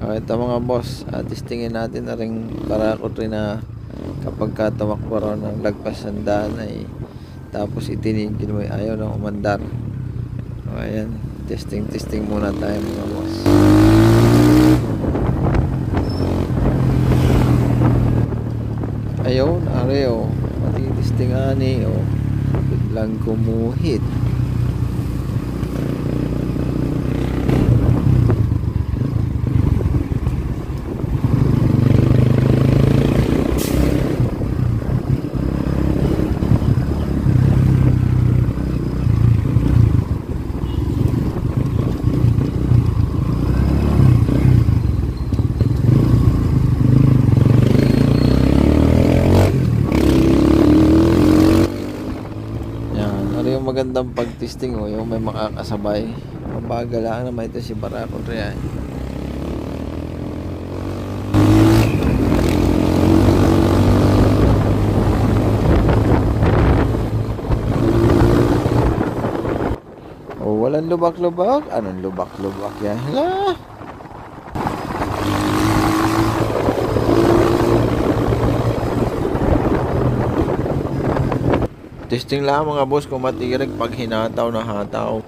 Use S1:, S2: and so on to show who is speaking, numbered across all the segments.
S1: Ito mga boss, testingin natin na rin para ko rin na kapag katamakbo raw ng lagpas ng daan ay tapos itinigil mo ay ayaw na umandar. Ayan, testing muna tayo mga boss. Ayaw, nareo, matitesting ani biglang gumuhit. Magandang pag-testing yung may makakasabay. Mabagal lang naman ito si Barako Riyan. Walang lubak-lubak. Anong lubak-lubak yan? Hala! Testing lang mga boss kung matirik pag hinataw na hataw.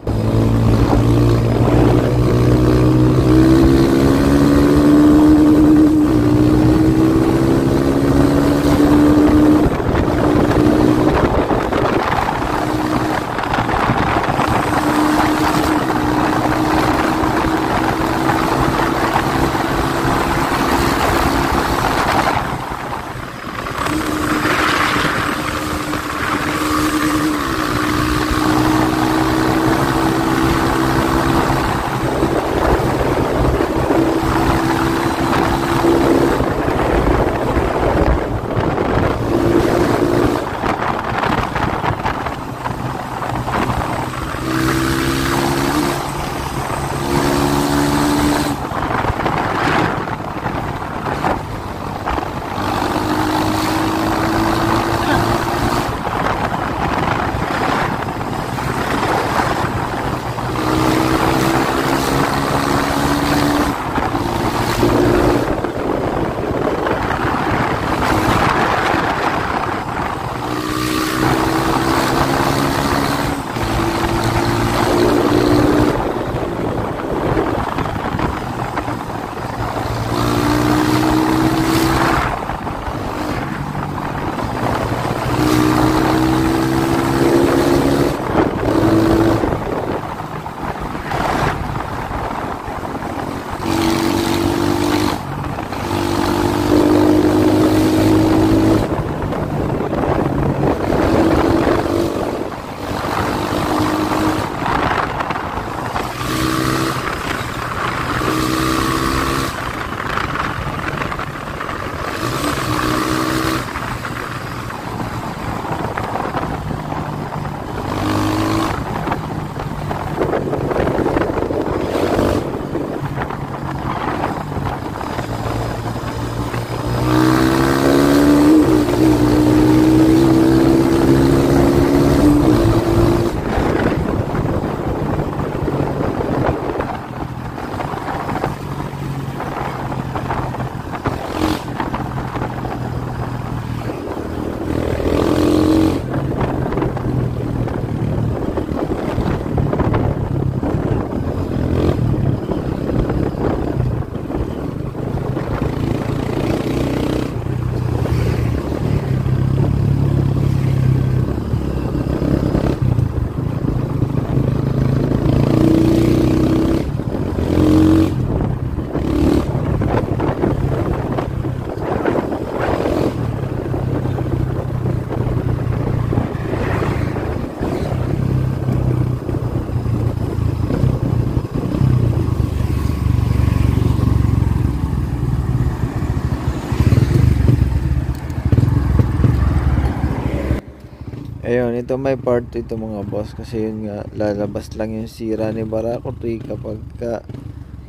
S1: Ayun, ito may part ito mga boss kasi yun nga lalabas lang yung sira ni Barako kapag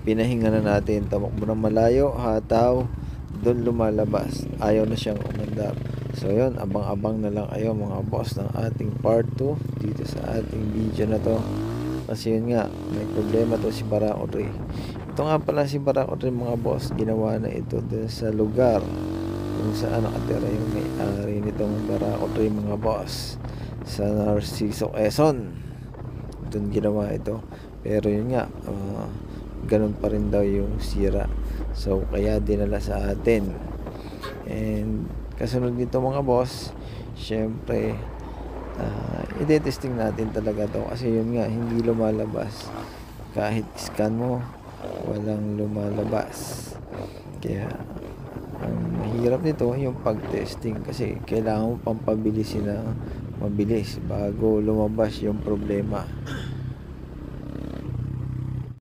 S1: pinahinga na natin, tamakbo na malayo, hataw, doon lumalabas, ayaw na siyang umandar. So yun, abang-abang na lang kayo mga boss ng ating part 2 dito sa ating video na to. Kasi yun nga, may problema 'to si Barako 3. Ito nga pala si Barako 3 mga boss, ginawa na ito dun sa lugar kung saan nakatira yung may-ari nitong Barako 3 mga boss, sa Narciso, Quezon. Dun ginawa ito. Pero yun nga, ganun pa rin daw yung sira. So, kaya dinala sa atin. And kasunod nito mga boss, syempre, ide-testing natin talaga to kasi yun nga, hindi lumalabas. Kahit scan mo, walang lumalabas. Kaya, ang mahirap nito yung pag-testing kasi kailangan mo pampabilisin na mabilis bago lumabas yung problema.